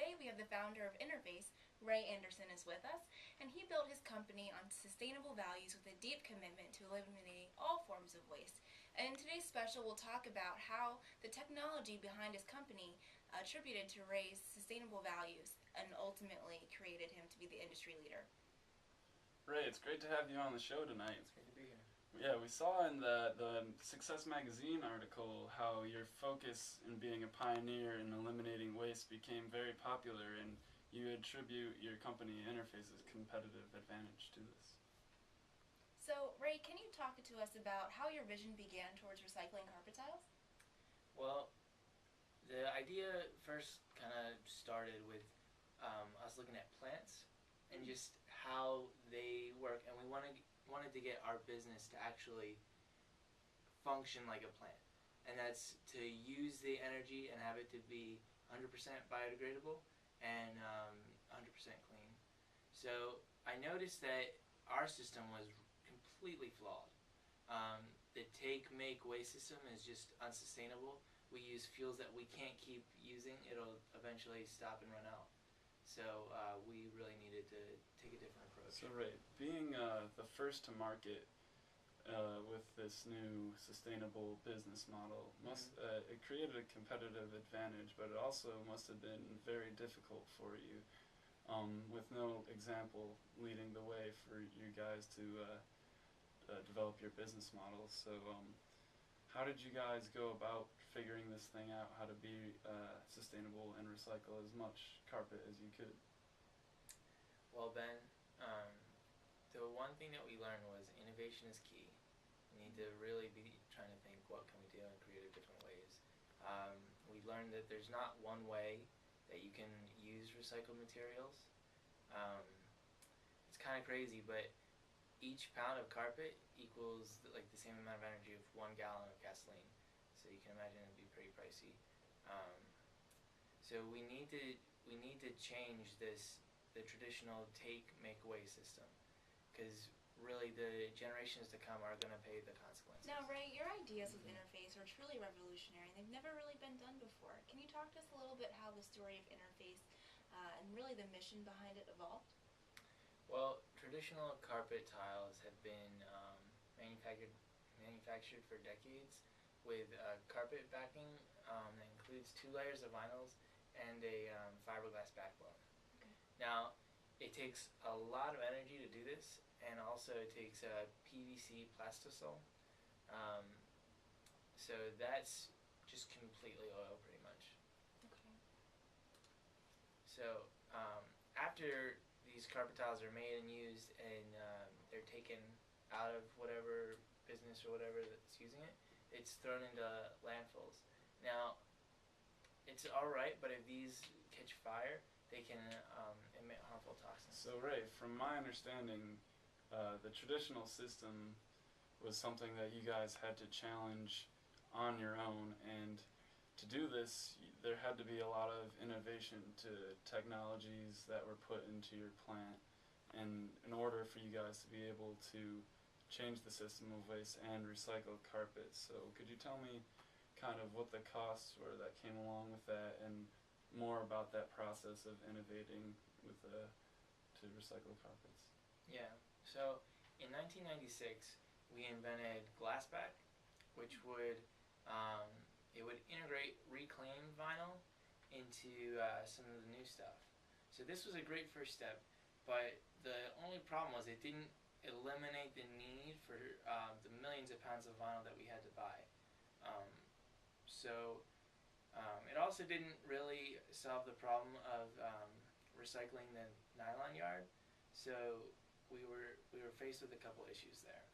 today we have the founder of Interface, Ray Anderson, is with us, and he built his company on sustainable values with a deep commitment to eliminating all forms of waste. And in today's special, we'll talk about how the technology behind his company attributed to Ray's sustainable values and ultimately created him to be the industry leader. Ray, it's great to have you on the show tonight. It's great to be here. Yeah, we saw in the Success Magazine article how your focus in being a pioneer in eliminating waste became very popular, and you attribute your company Interface's competitive advantage to this. So, Ray, can you talk to us about how your vision began towards recycling carpet tiles? Well, the idea first kind of started with us looking at plants and just how they work, and we wanted to get our business to actually function like a plant, and that's to use the energy and have it to be 100% biodegradable and 100% clean. So I noticed that our system was completely flawed. The take, make, waste system is just unsustainable. We use fuels that we can't keep using. It'll eventually stop and run out. So we really needed to take a different approach. So Ray, being the first to market with this new sustainable business model, it created a competitive advantage, but it also must have been very difficult for you, with no example leading the way for you guys to develop your business model. So how did you guys go about figuring this thing out, how to be sustainable and recycle as much carpet as you could? Well, Ben, the one thing that we learned was innovation is key. We need to really be trying to think, what can we do in creative different ways. We learned that there's not one way that you can use recycled materials. It's kind of crazy, but each pound of carpet equals like the same amount of energy of 1 gallon of gasoline. So you can imagine it'd be pretty pricey. So we need to change the traditional take, make, waste system, because really the generations to come are going to pay the consequences. Now, Ray, your ideas with Interface are truly revolutionary, and they've never really been done before. Can you talk to us a little bit how the story of Interface and really the mission behind it evolved? Well, traditional carpet tiles have been manufactured for decades with carpet backing that includes 2 layers of vinyls and a fiberglass backbone. Okay. Now, it takes a lot of energy to do this, and also it takes a PVC plastisol. So that's just completely oil, pretty much. Okay. So after these carpet tiles are made and used, and they're taken out of whatever business or whatever that's using it, it's thrown into landfills. Now, it's alright, but if these catch fire, they can emit harmful toxins. So Ray, from my understanding, the traditional system was something that you guys had to challenge on your own, and to do this, there had to be a lot of innovation to technologies that were put into your plant, and in order for you guys to be able to change the system of waste and recycle carpet. So could you tell me kind of what the costs were that came along with that, and more about that process of innovating with to recycle carpets? Yeah, so in 1996 we invented Glassback, which would it would integrate reclaimed vinyl into some of the new stuff. So this was a great first step, but the only problem was it didn't eliminate the need for the millions of pounds of vinyl that we had to buy. It also didn't really solve the problem of recycling the nylon yard. So we were faced with a couple issues there.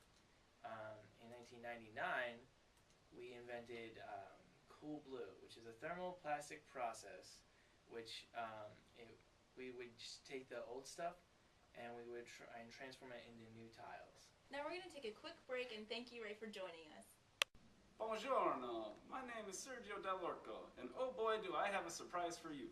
In 1999, we invented Cool Blue, which is a thermoplastic process, which we would just take the old stuff and we would try and transform it into new tiles. Now we're going to take a quick break, and thank you, Ray, for joining us. Buongiorno, my name is Sergio Dell'Orco, and oh boy do I have a surprise for you.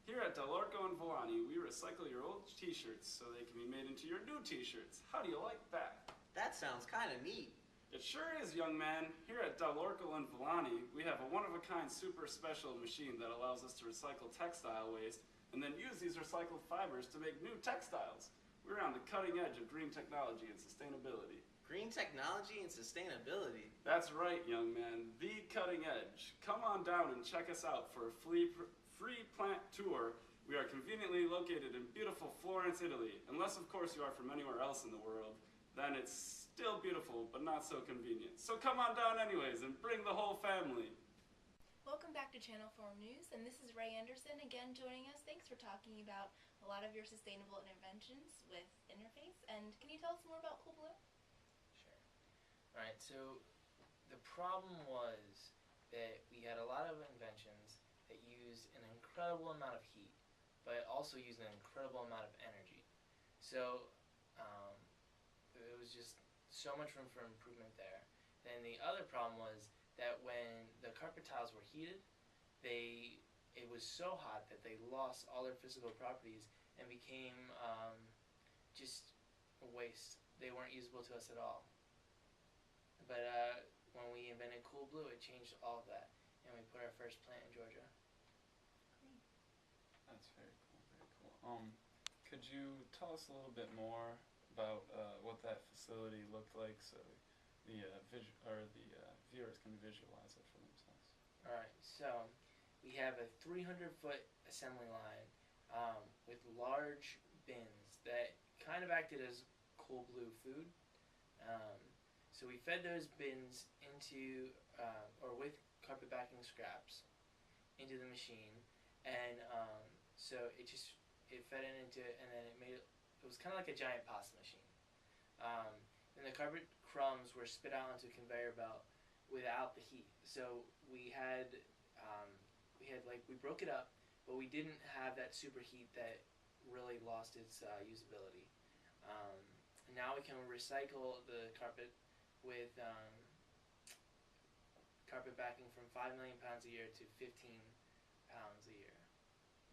Here at Dell'Orco and Volani, we recycle your old t-shirts so they can be made into your new t-shirts. How do you like that? That sounds kind of neat. It sure is, young man. Here at Dell'Orco and Volani, we have a one-of-a-kind super special machine that allows us to recycle textile waste and then use these recycled fibers to make new textiles. We're on the cutting edge of green technology and sustainability. Green technology and sustainability. That's right, young man, the cutting edge. Come on down and check us out for a free plant tour. We are conveniently located in beautiful Florence, Italy. Unless, of course, you are from anywhere else in the world, then it's still beautiful, but not so convenient. So come on down anyways and bring the whole family. Welcome back to Channel 4 News, and this is Ray Anderson again joining us. Thanks for talking about a lot of your sustainable interventions with Interface. And can you tell us more about Cool Blue? Sure. Alright, so the problem was that we had a lot of inventions that used an incredible amount of heat, but also used an incredible amount of energy. So it was just so much room for improvement there. Then the other problem was that when the carpet tiles were heated, it was so hot that they lost all their physical properties and became just a waste. They weren't usable to us at all. But when we invented Cool Blue, it changed all of that, and we put our first plant in Georgia. That's very cool, very cool. Could you tell us a little bit more about what that facility looked like so the viewers can visualize it for themselves? Alright, so we have a 300-foot assembly line with large bins that kind of acted as Cool Blue food. So we fed those bins into, or with carpet backing scraps, into the machine, and so it fed it into it, and then it was kind of like a giant pasta machine. Then the carpet crumbs were spit out onto a conveyor belt without the heat. So we broke it up, but we didn't have that superheat that really lost its usability. Now we can recycle the carpet with carpet backing from 5 million pounds a year to 15 pounds a year.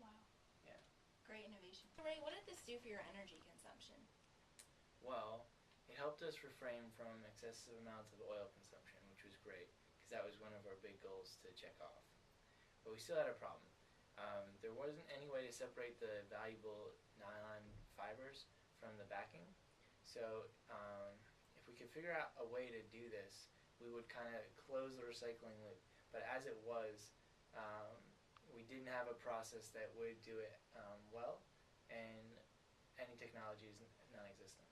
Wow. Yeah. Great innovation. Ray, what did this do for your energy consumption? Well, it helped us refrain from excessive amounts of oil consumption, which was great, because that was one of our big goals to check off. But we still had a problem. There wasn't any way to separate the valuable nylon fibers from the backing. So if we could figure out a way to do this, we would kind of close the recycling loop. But as it was, we didn't have a process that would do it well, and any technology is non-existent.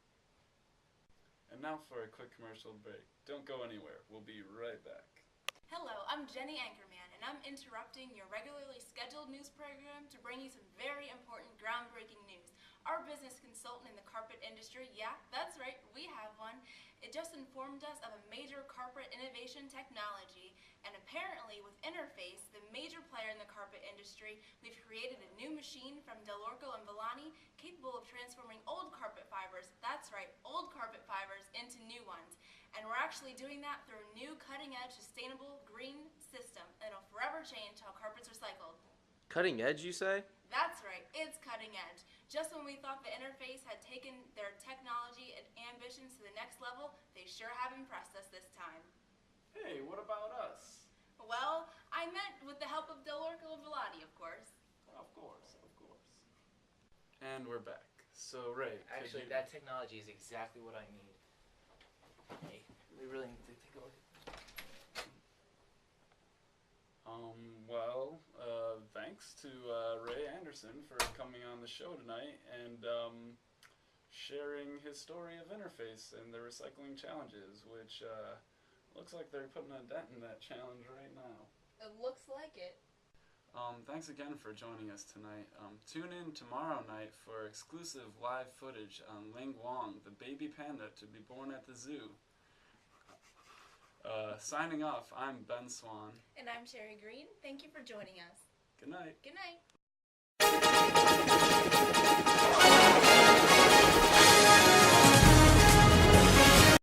And now for a quick commercial break. Don't go anywhere. We'll be right back. Hello, I'm Jenny Anchorman, and I'm interrupting your regularly scheduled news program to bring you some very important groundbreaking news. Our business consultant in the carpet industry, yeah, that's right, we have one. It just informed us of a major carpet innovation technology, and apparently with Interface, the major player in the carpet industry, we've created a new machine from Dell'Orco and Villani capable of transforming old carpet fibers, that's right, old carpet fibers, into new ones. And we're actually doing that through a new cutting-edge sustainable green system that'll forever change how carpet's recycled. Cutting edge, you say? That's right, it's cutting edge. Just when we thought the Interface had taken their technology and ambitions to the next level, they sure have impressed us this time. Hey, what about us? Well, I meant with the help of Dell'Orco and Villani, of course. Of course, of course. And we're back. So, Ray, Actually, that technology is exactly what I need. Hey, we really need to take a look. Thanks to Ray Anderson for coming on the show tonight and sharing his story of Interface and the recycling challenges, which looks like they're putting a dent in that challenge right now. It looks like it. Thanks again for joining us tonight. Tune in tomorrow night for exclusive live footage on Ling Wong, the baby panda to be born at the zoo. Signing off, I'm Ben Swan. And I'm Sherry Green. Thank you for joining us. Good night. Good night.